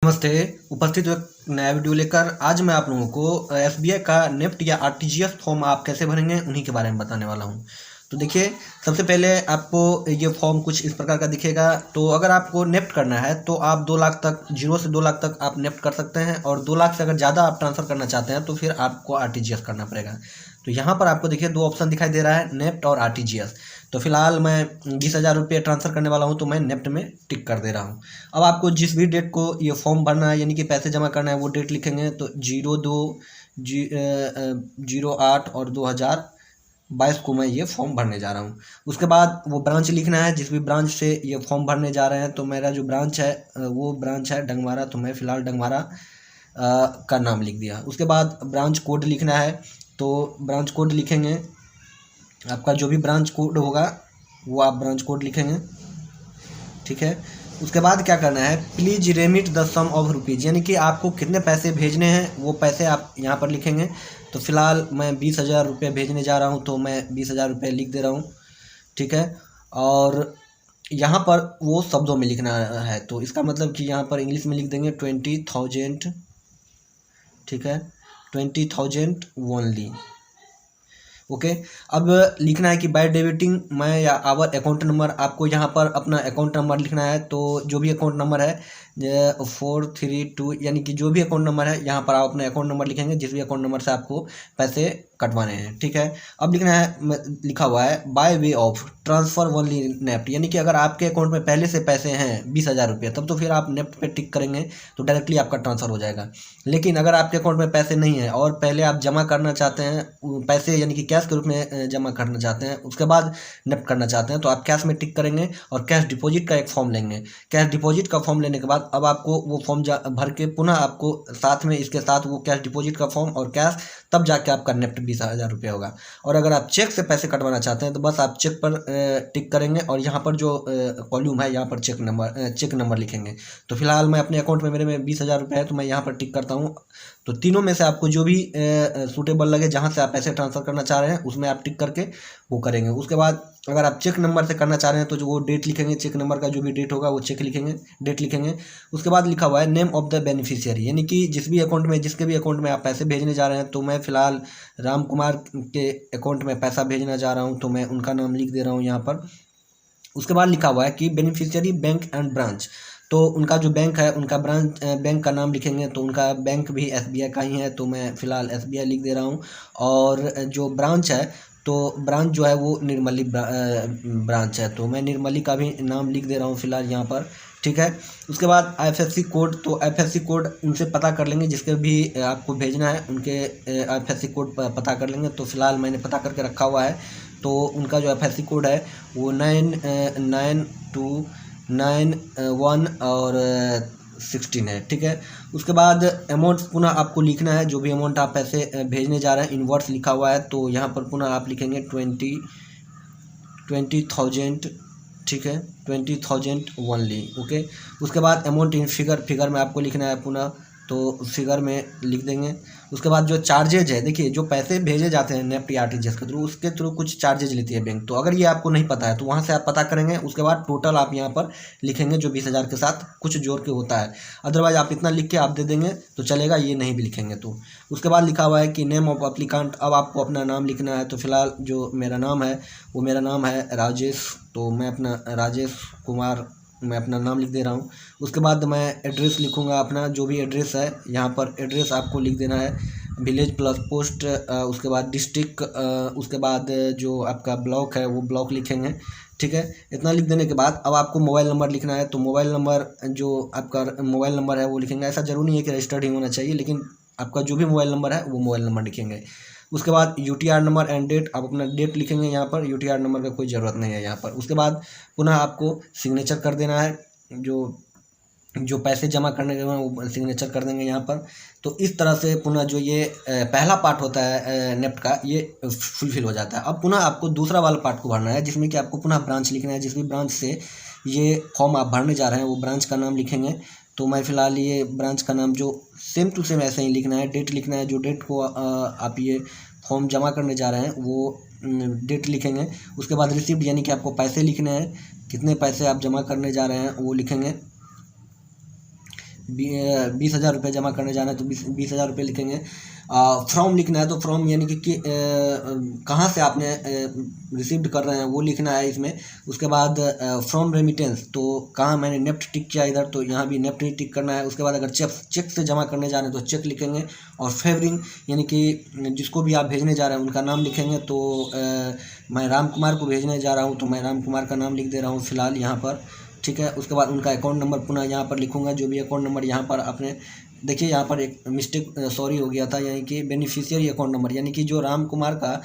नमस्ते। उपस्थित हूँ एक नया वीडियो लेकर। आज मैं आप लोगों को एसबीआई का नेफ्ट या आरटीजीएस फॉर्म आप कैसे भरेंगे उन्हीं के बारे में बताने वाला हूँ। तो देखिए, सबसे पहले आपको ये फॉर्म कुछ इस प्रकार का दिखेगा। तो अगर आपको नेफ्ट करना है तो आप 2 लाख तक, 0 से 2 लाख तक आप नेफ्ट कर सकते हैं, और 2 लाख से अगर ज़्यादा आप ट्रांसफ़र करना चाहते हैं तो फिर आपको आरटीजीएस करना पड़ेगा। तो यहाँ पर आपको देखिए 2 ऑप्शन दिखाई दे रहा है, नेफ्ट और आरटीजीएस। तो फिलहाल मैं 20,000 रुपये ट्रांसफ़र करने वाला हूँ, तो मैं नेफ्ट में टिक कर दे रहा हूँ। अब आपको जिस भी डेट को ये फॉर्म भरना है, यानी कि पैसे जमा करना है, वो डेट लिखेंगे। तो 08 और 2022 को मैं ये फॉर्म भरने जा रहा हूँ। उसके बाद वो ब्रांच लिखना है, जिस भी ब्रांच से ये फॉर्म भरने जा रहे हैं। तो मेरा जो ब्रांच है वो ब्रांच है डंगमारा, तो मैं फ़िलहाल डंगमारा का नाम लिख दिया। उसके बाद ब्रांच कोड लिखना है, तो ब्रांच कोड लिखेंगे। आपका जो भी ब्रांच कोड होगा वो आप ब्रांच कोड लिखेंगे, ठीक है। उसके बाद क्या करना है, please remit the sum of rupees, यानी कि आपको कितने पैसे भेजने हैं वो पैसे आप यहाँ पर लिखेंगे। तो फिलहाल मैं 20,000 रुपये भेजने जा रहा हूँ, तो मैं 20,000 रुपये लिख दे रहा हूँ, ठीक है। और यहाँ पर वो शब्दों में लिखना है, तो इसका मतलब कि यहाँ पर इंग्लिश में लिख देंगे 20,000, ठीक है, 20,000 ओनली, ओके। अब लिखना है कि बाय डेबिटिंग मैं या आवर अकाउंट नंबर, आपको यहाँ पर अपना अकाउंट नंबर लिखना है। तो जो भी अकाउंट नंबर है 432, यानी कि जो भी अकाउंट नंबर है यहाँ पर आप अपने अकाउंट नंबर लिखेंगे, जिस भी अकाउंट नंबर से आपको पैसे कटवाने हैं, ठीक है। अब लिखना है, लिखा हुआ है by way of transfer only NEFT, यानी कि अगर आपके अकाउंट में पहले से पैसे हैं 20,000 रुपये, तब तो फिर आप नेफ्ट पे टिक करेंगे तो डायरेक्टली आपका ट्रांसफ़र हो जाएगा। लेकिन अगर आपके अकाउंट में पैसे नहीं है और पहले आप जमा करना चाहते हैं पैसे, यानी कि कैश के रूप में जमा करना चाहते हैं, उसके बाद नेफ्ट करना चाहते हैं, तो आप कैश में टिक करेंगे और कैश डिपॉजिट का एक फॉर्म लेंगे। कैश डिपॉजिट का फॉर्म लेने के बाद अब आपको वो फॉर्म भर के पुनः आपको साथ में इसके साथ वो कैश डिपॉजिट का फॉर्म और कैश, तब जाके आपका नेफ्ट 20,000 रुपये होगा। और अगर आप चेक से पैसे कटवाना चाहते हैं तो बस आप चेक पर टिक करेंगे और यहाँ पर जो कॉलम है यहाँ पर चेक नंबर लिखेंगे। तो फिलहाल मैं अपने अकाउंट में, मेरे में 20,000 रुपये है, तो मैं यहाँ पर टिक करता हूँ। तो तीनों में से आपको जो भी सूटेबल लगे, जहाँ से आप पैसे ट्रांसफ़र करना चाह रहे हैं उसमें आप टिक करके वो करेंगे। उसके बाद अगर आप चेक नंबर से करना चाह रहे हैं तो जो वो डेट लिखेंगे, चेक नंबर का जो भी डेट होगा वो चेक लिखेंगे, डेट लिखेंगे। उसके बाद लिखा हुआ है नेम ऑफ़ द बेनिफिशियरी, यानी कि जिस भी अकाउंट में, जिसके भी अकाउंट में आप पैसे भेजने जा रहे हैं। तो मैं फ़िलहाल राम कुमार के अकाउंट में पैसा भेजना जा रहा हूँ, तो मैं उनका नाम लिख दे रहा हूँ यहाँ पर। उसके बाद लिखा हुआ है कि बेनिफिशियरी बैंक एंड ब्रांच, तो उनका जो बैंक है उनका ब्रांच, बैंक का नाम लिखेंगे। तो उनका बैंक भी एसबीआई का ही है, तो मैं फ़िलहाल एसबीआई लिख दे रहा हूँ। और जो ब्रांच है, तो ब्रांच जो है वो निर्मली ब्रांच है, तो मैं निर्मली का भी नाम लिख दे रहा हूँ फ़िलहाल यहाँ पर, ठीक है। उसके बाद आईएफएससी कोड, तो आईएफएससी कोड उनसे पता कर लेंगे, जिसके भी आपको भेजना है उनके आईएफएससी कोड पता कर लेंगे। तो फ़िलहाल मैंने पता करके रखा हुआ है, तो उनका जो आईएफएससी कोड है वो 99291 और 16 है, ठीक है। उसके बाद अमाउंट पुनः आपको लिखना है, जो भी अमाउंट आप पैसे भेजने जा रहे हैं, इनवर्स लिखा हुआ है, तो यहाँ पर पुनः आप लिखेंगे 20,000, ठीक है, 20,000 ओनली, ओके। उसके बाद अमाउंट इन फिगर में आपको लिखना है पुनः, तो फिगर में लिख देंगे। उसके बाद जो चार्जेज है, देखिए जो पैसे भेजे जाते हैं नेफ्ट या आरटीजीएस के थ्रू, उसके थ्रू कुछ चार्जेज लेती है बैंक। तो अगर ये आपको नहीं पता है तो वहाँ से आप पता करेंगे। उसके बाद टोटल आप यहाँ पर लिखेंगे, जो 20,000 के साथ कुछ जोड़ के होता है। अदरवाइज आप इतना लिख के आप दे देंगे तो चलेगा, ये नहीं भी लिखेंगे तो। उसके बाद लिखा हुआ है कि नेम ऑफ अप्लीकांट, अब आपको अपना नाम लिखना है। तो फिलहाल जो मेरा नाम है वो मेरा नाम है राजेश, तो मैं अपना राजेश कुमार मैं अपना नाम लिख दे रहा हूँ। उसके बाद मैं एड्रेस लिखूँगा, अपना जो भी एड्रेस है यहाँ पर एड्रेस आपको लिख देना है, विलेज प्लस पोस्ट, उसके बाद डिस्ट्रिक्ट, उसके बाद जो आपका ब्लॉक है वो ब्लॉक लिखेंगे, ठीक है। इतना लिख देने के बाद अब आपको मोबाइल नंबर लिखना है। तो मोबाइल नंबर, जो आपका मोबाइल नंबर है वो लिखेंगे। ऐसा ज़रूरी नहीं है कि रजिस्टर्ड ही होना चाहिए, लेकिन आपका जो भी मोबाइल नंबर है वो मोबाइल नंबर लिखेंगे। उसके बाद यूटीआर नंबर एंड डेट, आप अपना डेट लिखेंगे यहाँ पर, यूटीआर नंबर का कोई ज़रूरत नहीं है यहाँ पर। उसके बाद पुनः आपको सिग्नेचर कर देना है, जो पैसे जमा करने के बाद वो सिग्नेचर कर देंगे यहाँ पर। तो इस तरह से पुनः जो ये पहला पार्ट होता है नेफ्ट का, ये फुलफिल हो जाता है। अब पुनः आपको दूसरा वाला पार्ट को भरना है, जिसमें कि आपको पुनः ब्रांच लिखना है। जिस भी ब्रांच से ये फॉर्म आप भरने जा रहे हैं वो ब्रांच का नाम लिखेंगे। तो मैं फ़िलहाल ये ब्रांच का नाम जो सेम टू सेम ऐसे ही लिखना है, डेट लिखना है, जो डेट को आप ये फॉर्म जमा करने जा रहे हैं वो डेट लिखेंगे। उसके बाद रिसीप्ट, यानी कि आपको पैसे लिखने हैं, कितने पैसे आप जमा करने जा रहे हैं वो लिखेंगे। 20,000 रुपये जमा करने जाना है तो 20,000 रुपये लिखेंगे। फ्रॉम लिखना है तो फ्रॉम यानी कि कहाँ से आपने रिसीव्ड कर रहे हैं वो लिखना है इसमें। उसके बाद फ्रॉम रेमिटेंस तो कहाँ मैंने नेफ्ट टिक किया इधर, तो यहाँ भी नेफ्ट ही टिक करना है। उसके बाद अगर चेक से जमा करने जा रहे हैं तो चेक लिखेंगे। और फेवरिंग यानी कि जिसको भी आप भेजने जा रहे हैं उनका नाम लिखेंगे। तो मैं राम कुमार को भेजने जा रहा हूँ तो मैं राम कुमार का नाम लिख दे रहा हूँ फ़िलहाल यहाँ पर, ठीक है। उसके बाद उनका अकाउंट नंबर पुनः यहाँ पर लिखूंगा, जो भी अकाउंट नंबर यहाँ पर आपने देखिए यहाँ पर एक मिस्टेक सॉरी हो गया था, यानी कि बेनिफिशियरी अकाउंट नंबर यानी कि जो राम कुमार का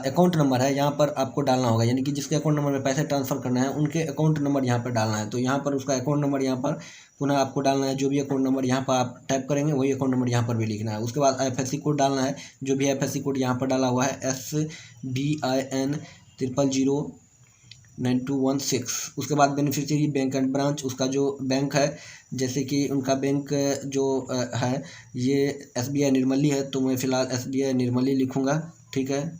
अकाउंट नंबर है यहाँ पर आपको डालना होगा, यानी कि जिसके अकाउंट नंबर में पैसे ट्रांसफ़र करना है उनके अकाउंट नंबर यहाँ पर डालना है। तो यहाँ पर उसका अकाउंट नंबर यहाँ पर पुनः आपको डालना है, जो भी अकाउंट नंबर यहाँ पर आप टाइप करेंगे वही अकाउंट नंबर यहाँ पर भी लिखना है। उसके बाद IFSC कोड डालना है, जो भी IFSC कोड यहाँ पर डाला हुआ है SBIN 0009216। उसके बाद बेनिफिशियरी बैंक एंड ब्रांच, उसका जो बैंक है जैसे कि उनका बैंक जो है ये SBI निर्मली है तो मैं फ़िलहाल SBI निर्मली लिखूँगा, ठीक है।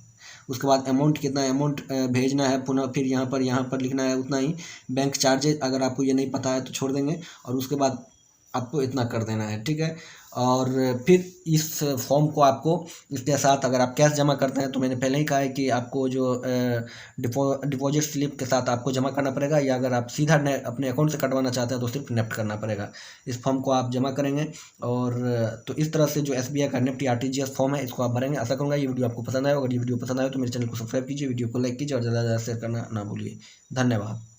उसके बाद अमाउंट कितना अमाउंट भेजना है पुनः फिर यहाँ पर लिखना है उतना ही। बैंक चार्जेज अगर आपको ये नहीं पता है तो छोड़ देंगे, और उसके बाद आपको इतना कर देना है, ठीक है। और फिर इस फॉर्म को आपको इसके साथ अगर आप कैश जमा करते हैं तो मैंने पहले ही कहा है कि आपको जो डिपॉजिट स्लिप के साथ आपको जमा करना पड़ेगा, या अगर आप सीधा अपने अकाउंट से कटवाना चाहते हैं तो सिर्फ नेफ्ट करना पड़ेगा। इस फॉर्म को आप जमा करेंगे और तो इस तरह से जो SBI का नेफ्ट RTGS फॉर्म है इसको आप भरेंगे। आशा करूँगा ये वीडियो आपको पसंद आए। अगर ये वीडियो पसंद आए तो मेरे चैनल को सब्सक्राइब कीजिए, वीडियो को लाइक कीजिए और ज़्यादा से ज़्यादा शेयर करना ना भूलिए। धन्यवाद।